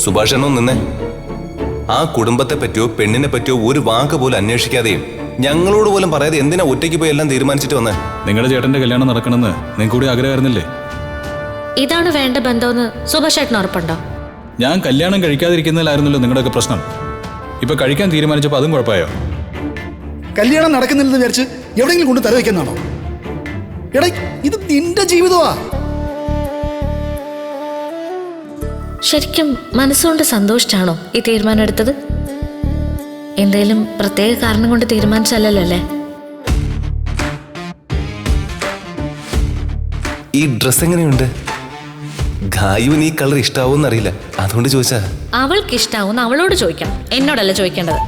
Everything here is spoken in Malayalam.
സുഭാഷ് നിന്നെ ആ കുടുംബത്തെ പറ്റിയോ പെണ്ണിനെ പറ്റിയോ ഒരു വാക്ക് പോലും അന്വേഷിക്കാതെയും ഞങ്ങളോട് പോലും പറയാതെ എന്തിനാ ഒറ്റയ്ക്ക് പോയി എല്ലാം തീരുമാനിച്ചിട്ട് വന്നേ? നിങ്ങളുടെ ചേട്ടന്റെ കല്യാണം നടക്കണമെന്ന് നിങ്ങൾക്ക് കൂടി ആഗ്രഹമായിരുന്നില്ലേ? ഇതാണ് വേണ്ട ബന്ധമെന്ന് സുഭാഷ് ചേട്ടന് ഉറപ്പുണ്ടോ? ഞാൻ കല്യാണം കഴിക്കാതിരിക്കുന്നതിലായിരുന്നല്ലോ നിങ്ങളുടെയൊക്കെ പ്രശ്നം. ഇപ്പൊ കഴിക്കാൻ തീരുമാനിച്ചപ്പോൾ അതും കുഴപ്പമായോ? കല്യാണം നടക്കുന്നില്ലെന്ന് വിചാരിച്ച് എവിടെയെങ്കിലും കൊണ്ട് തല വയ്ക്കുന്നതാണോ? എടാ, ഇത് നിന്റെ ജീവിതമാ. ശരിക്കും മനസ്സുകൊണ്ട് സന്തോഷിച്ചാണോ ഈ തീരുമാനം എടുത്തത്? എന്തേലും പ്രത്യേക കാരണം കൊണ്ട് തീരുമാനിച്ചല്ലോ അല്ലേ? ഈ ഡ്രസ് എങ്ങനെയുണ്ട്? ഗായുവിന് ഈ കളർ ഇഷ്ടാവൂന്നറിയില്ല, അതുകൊണ്ട് ചോദിച്ചാ. അവൾക്ക് ഇഷ്ടാവൂന്ന് അവളോട് ചോദിക്കണം, എന്നോടല്ല ചോദിക്കേണ്ടത്.